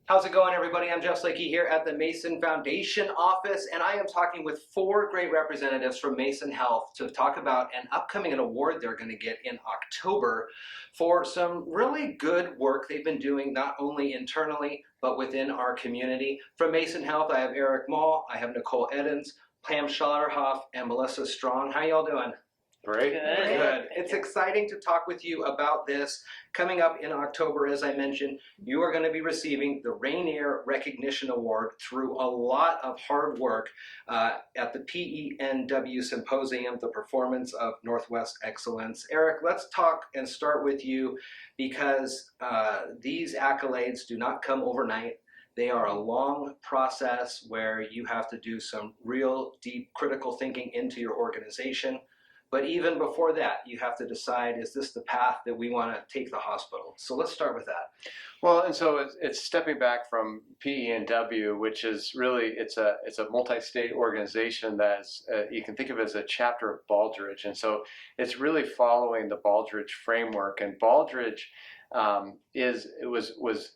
How's it going, everybody? I'm Jeff Slakey here at the Mason Foundation office, and I am talking with four great representatives from Mason Health to talk about an upcoming award they're going to get in October for some really good work they've been doing, not only internally, but within our community. From Mason Health, I have Eric Mall, I have Nicole Edens, Pam Schotterhoff, and Melissa Strong. How y'all doing? Great. Good. Good. It's exciting to talk with you about this. Coming up in October, as I mentioned, you are going to be receiving the Rainier Recognition Award through a lot of hard work at the PENW Symposium, the Performance of Northwest Excellence. Eric, let's talk and start with you because these accolades do not come overnight. They are a long process where you have to do some real deep critical thinking into your organization. But even before that, you have to decide, is this the path that we want to take the hospital? So let's start with that. Well, and so it's stepping back from PENW, which is really, it's a multi-state organization that's, you can think of it as a chapter of Baldrige. And so it's really following the Baldrige framework. And Baldrige was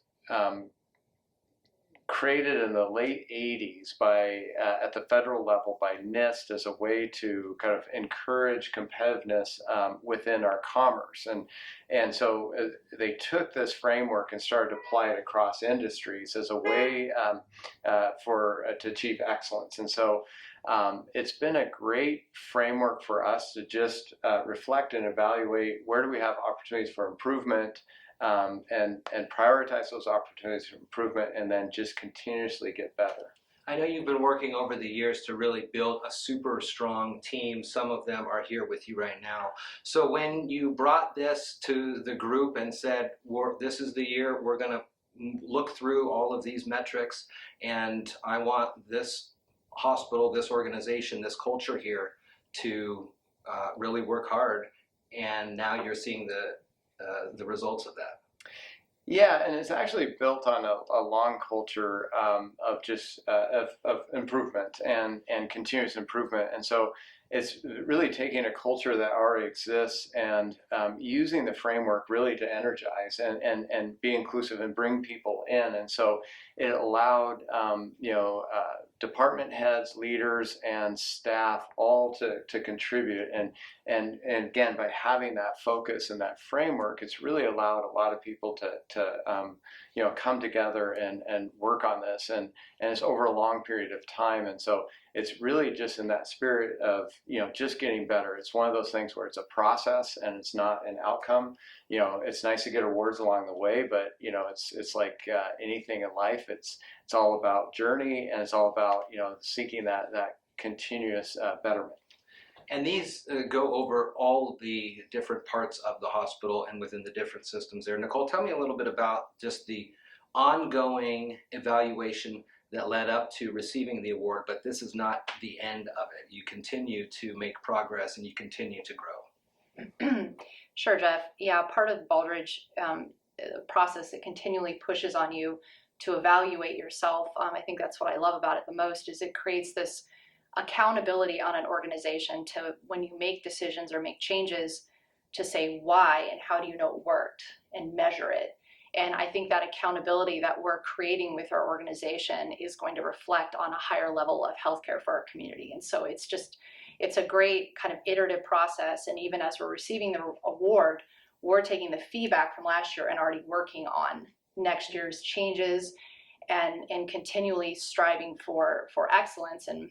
created in the late 80s by at the federal level by NIST as a way to kind of encourage competitiveness within our commerce, and so they took this framework and started to apply it across industries as a way to achieve excellence. And so it's been a great framework for us to just reflect and evaluate where do we have opportunities for improvement, and prioritize those opportunities for improvement, and then just continuously get better. I know you've been working over the years to really build a super strong team. Some of them are here with you right now. So when you brought this to the group and said, this is the year we're going to look through all of these metrics, and I want this hospital, this organization, this culture here to really work hard, and now you're seeing the results of that. Yeah, and it's actually built on a long culture of just of improvement and continuous improvement. And so it's really taking a culture that already exists and using the framework really to energize and be inclusive and bring people in. And so it allowed department heads, leaders, and staff all to contribute. And again, by having that focus and that framework, it's really allowed a lot of people to come together and work on this. And it's over a long period of time. And so it's really just in that spirit of just getting better. It's one of those things where it's a process and it's not an outcome. It's nice to get awards along the way, but it's like anything in life. It's all about journey, and it's all about seeking that continuous betterment. And these go over all the different parts of the hospital and within the different systems there. Nicole, tell me a little bit about just the ongoing evaluation that led up to receiving the award, but this is not the end of it. You continue to make progress and you continue to grow. Sure, Jeff. Yeah, part of the Baldrige process that continually pushes on you to evaluate yourself. I think that's what I love about it the most, is it creates this accountability on an organization to, when you make decisions or make changes, to say why and how do you know it worked and measure it. And I think that accountability that we're creating with our organization is going to reflect on a higher level of healthcare for our community. And so it's a great kind of iterative process. And even as we're receiving the award, we're taking the feedback from last year and already working on next year's changes and continually striving for excellence. And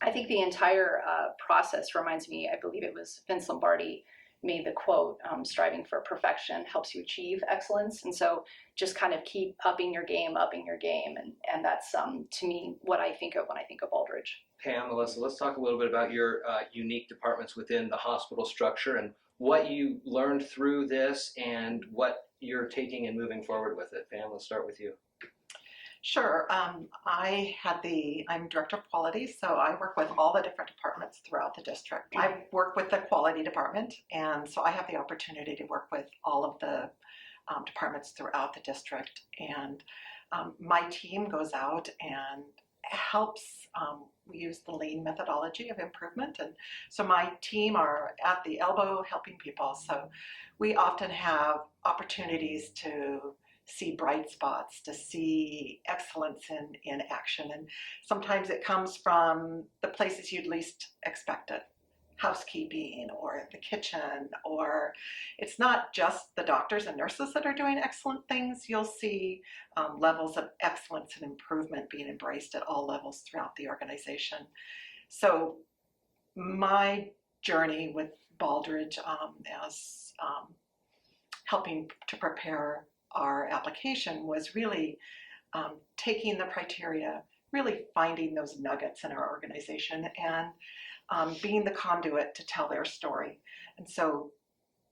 I think the entire process reminds me, I believe it was Vince Lombardi made the quote, striving for perfection helps you achieve excellence. And so just kind of keep upping your game. And that's, to me, what I think of when I think of Baldrige. Pam, Melissa, let's talk a little bit about your unique departments within the hospital structure and what you learned through this and what you're taking and moving forward with it. Pam, let's start with you. Sure. I'm director of quality, so I work with all the different departments throughout the district. I work with the quality department, and so I have the opportunity to work with all of the departments throughout the district. And my team goes out and helps. We use the lean methodology of improvement, and so my team are at the elbow helping people. So we often have opportunities to see bright spots, to see excellence in action. And sometimes it comes from the places you'd least expect it. Housekeeping or the kitchen, or it's not just the doctors and nurses that are doing excellent things. You'll see levels of excellence and improvement being embraced at all levels throughout the organization. So my journey with Baldrige as helping to prepare our application was really taking the criteria, really finding those nuggets in our organization, and being the conduit to tell their story. And so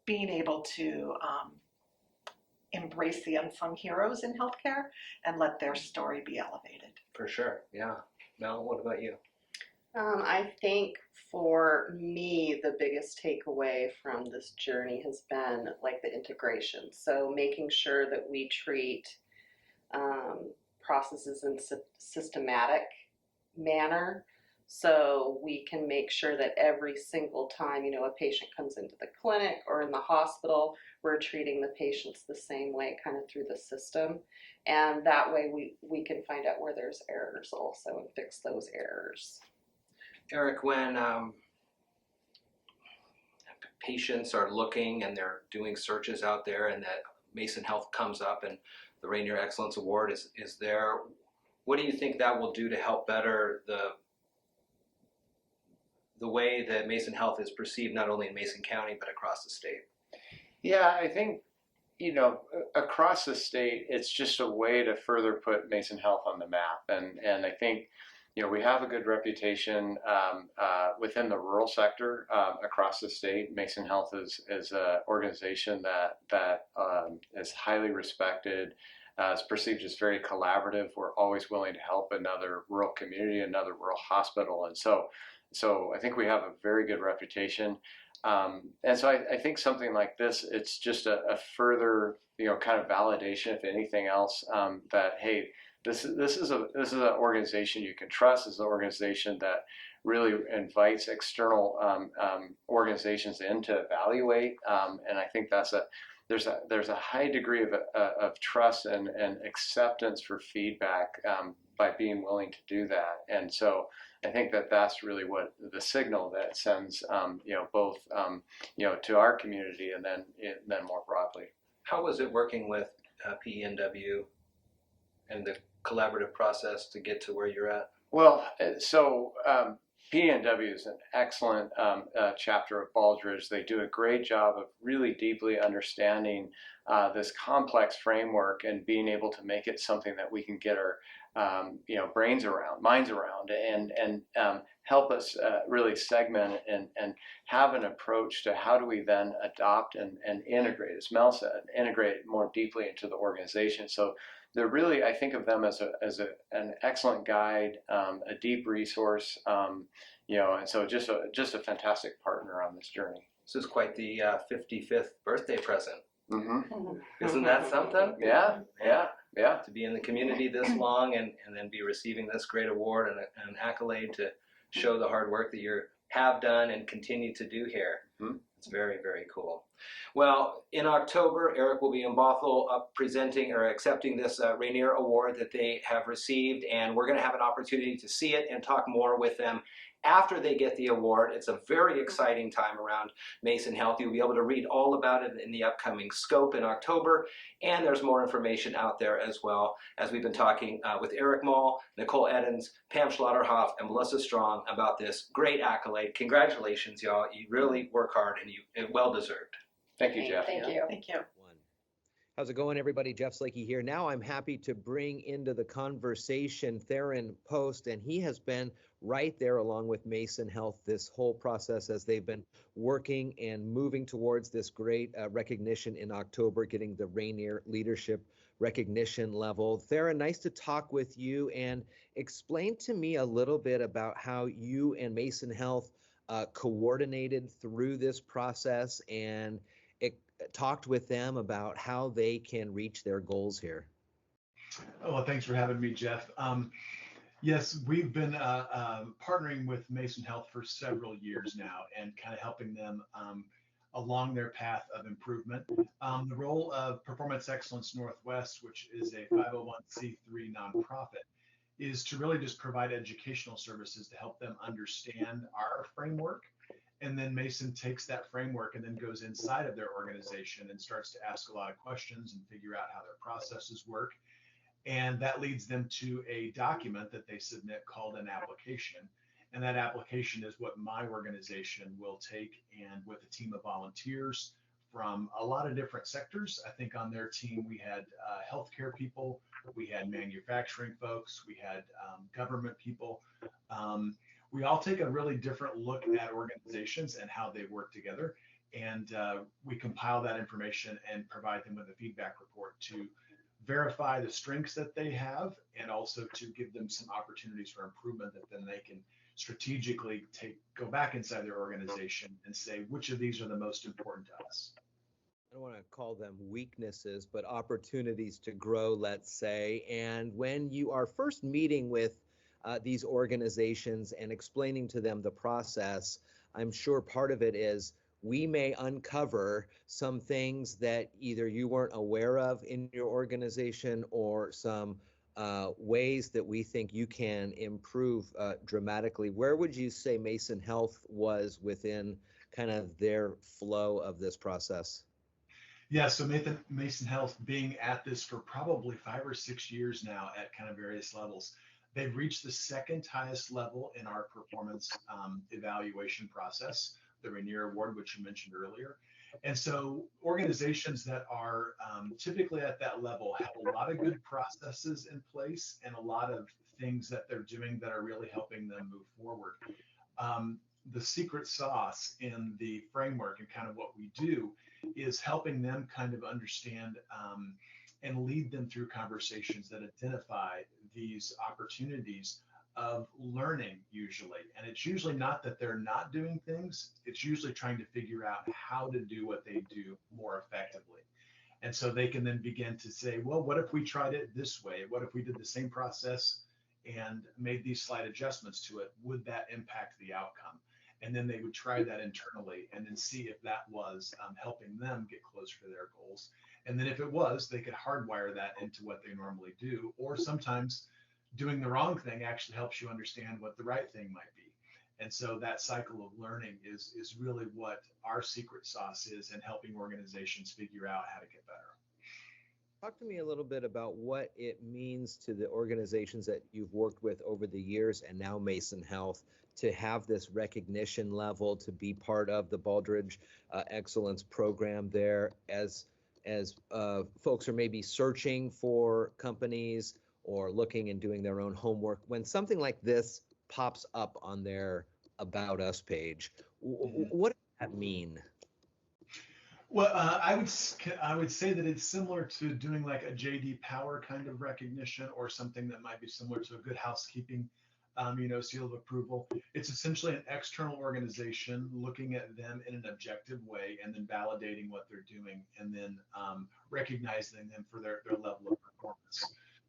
being able to embrace the unsung heroes in healthcare and let their story be elevated. For sure, yeah. Mel, what about you? I think for me, the biggest takeaway from this journey has been like the integration. So making sure that we treat processes in a systematic manner, so we can make sure that every single time, a patient comes into the clinic or in the hospital, we're treating the patients the same way kind of through the system. And that way we can find out where there's errors also and fix those errors. Eric, when patients are looking and they're doing searches out there and that Mason Health comes up and the Rainier Excellence Award is there, what do you think that will do to help better the way that Mason Health is perceived, not only in Mason County, but across the state? Yeah, I think, across the state, it's just a way to further put Mason Health on the map. And I think, we have a good reputation within the rural sector across the state. Mason Health is an organization that is highly respected. It's perceived as very collaborative. We're always willing to help another rural community, another rural hospital. And so I think we have a very good reputation. And so I think something like this, it's just a further, kind of validation, if anything else, that, hey, this is an organization you can trust. This is an organization that really invites external organizations in to evaluate. And I think there's a high degree of trust and acceptance for feedback by being willing to do that. And so I think that's really what the signal that sends, both, to our community and then more broadly. How was it working with PENW and the collaborative process to get to where you're at? Well, so PNW is an excellent chapter of Baldrige. They do a great job of really deeply understanding this complex framework and being able to make it something that we can get our brains around, minds around, and help us really segment and have an approach to how do we then adopt and integrate, as Mel said, integrate more deeply into the organization. So they're really, I think of them as an excellent guide, a deep resource, and so just a fantastic partner on this journey. This is quite the 55th birthday present. Mm-hmm. Isn't that something? Yeah. To be in the community this long and then be receiving this great award and an accolade to show the hard work that you have done and continue to do here. Mm-hmm. It's very, very cool. Well, in October, Eric will be in Bothell presenting or accepting this Rainier Award that they have received, and we're going to have an opportunity to see it and talk more with them after they get the award. It's a very exciting time around Mason Health. You'll be able to read all about it in the upcoming scope in October, and there's more information out there as well, as we've been talking with Eric Mall, Nicole Edens, Pam Schlotterhoff, and Melissa Strong about this great accolade. Congratulations, y'all. You really work hard, and it's well deserved. Thank you, Jeff. Thank you. Thank you. How's it going, everybody? Jeff Slakey here. Now I'm happy to bring into the conversation Theron Post, and he has been right there along with Mason Health this whole process as they've been working and moving towards this great recognition in October, getting the Rainier Leadership Recognition level. Theron, nice to talk with you, and explain to me a little bit about how you and Mason Health coordinated through this process and talked with them about how they can reach their goals here. Oh, well, thanks for having me, Jeff. Yes, we've been partnering with Mason Health for several years now and kind of helping them along their path of improvement. The role of Performance Excellence Northwest, which is a 501c3 nonprofit, is to really just provide educational services to help them understand our framework. And then Mason takes that framework and then goes inside of their organization and starts to ask a lot of questions and figure out how their processes work. And that leads them to a document that they submit called an application. And that application is what my organization will take, and with a team of volunteers from a lot of different sectors. I think on their team we had healthcare people, we had manufacturing folks, we had government people. We all take a really different look at organizations and how they work together. And we compile that information and provide them with a feedback report to verify the strengths that they have, and also to give them some opportunities for improvement that then they can strategically go back inside their organization and say, which of these are the most important to us. I don't want to call them weaknesses, but opportunities to grow, let's say. And when you are first meeting with these organizations and explaining to them the process, I'm sure part of it is we may uncover some things that either you weren't aware of in your organization, or some ways that we think you can improve dramatically. Where would you say Mason Health was within kind of their flow of this process? Yeah, so Mason Health, being at this for probably 5 or 6 years now at kind of various levels, they've reached the second highest level in our performance evaluation process, the Rainier Award, which you mentioned earlier. And so organizations that are typically at that level have a lot of good processes in place and a lot of things that they're doing that are really helping them move forward. The secret sauce in the framework and kind of what we do is helping them kind of understand and lead them through conversations that identify these opportunities of learning usually. And it's usually not that they're not doing things, it's usually trying to figure out how to do what they do more effectively. And so they can then begin to say, well, what if we tried it this way? What if we did the same process and made these slight adjustments to it? Would that impact the outcome? And then they would try that internally and then see if that was helping them get closer to their goals. And then if it was, they could hardwire that into what they normally do. Or sometimes doing the wrong thing actually helps you understand what the right thing might be. And so that cycle of learning is really what our secret sauce is in helping organizations figure out how to get better. Talk to me a little bit about what it means to the organizations that you've worked with over the years and now Mason Health to have this recognition level, to be part of the Baldrige Excellence Program there as folks are maybe searching for companies or looking and doing their own homework. When something like this pops up on their About Us page, what does that mean? Well, I would say that it's similar to doing like a JD Power kind of recognition, or something that might be similar to a Good Housekeeping, seal of approval. It's essentially an external organization looking at them in an objective way and then validating what they're doing, and then recognizing them for their level of performance.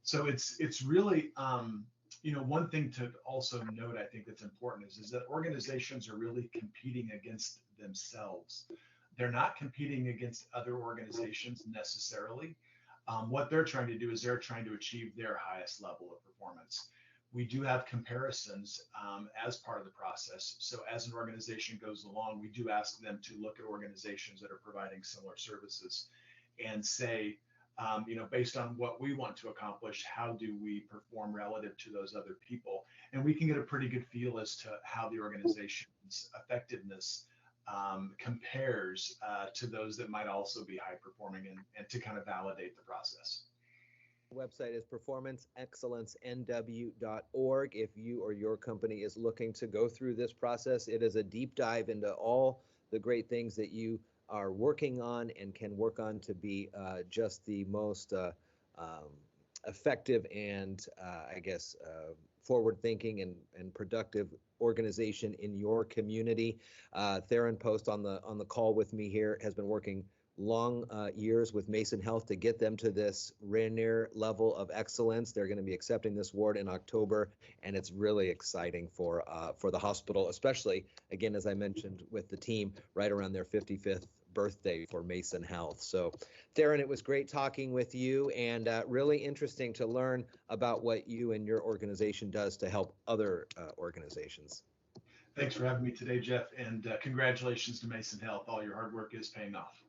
So it's really one thing to also note, I think that's important, is that organizations are really competing against themselves. They're not competing against other organizations necessarily. What they're trying to do is they're trying to achieve their highest level of performance. We do have comparisons as part of the process. So as an organization goes along, we do ask them to look at organizations that are providing similar services and say, based on what we want to accomplish, how do we perform relative to those other people? And we can get a pretty good feel as to how the organization's effectiveness compares to those that might also be high performing, and to kind of validate the process. The website is performanceexcellencenw.org. If you or your company is looking to go through this process, it is a deep dive into all the great things that you are working on and can work on to be just the most effective and forward-thinking and productive organization in your community. Theron Post on the call with me here has been working long years with Mason Health to get them to this Rainier level of excellence. They're going to be accepting this award in October, and it's really exciting for the hospital, especially, again, as I mentioned with the team, right around their 55th birthday for Mason Health. So, Theron, it was great talking with you, and really interesting to learn about what you and your organization does to help other organizations. Thanks for having me today, Jeff, and congratulations to Mason Health. All your hard work is paying off.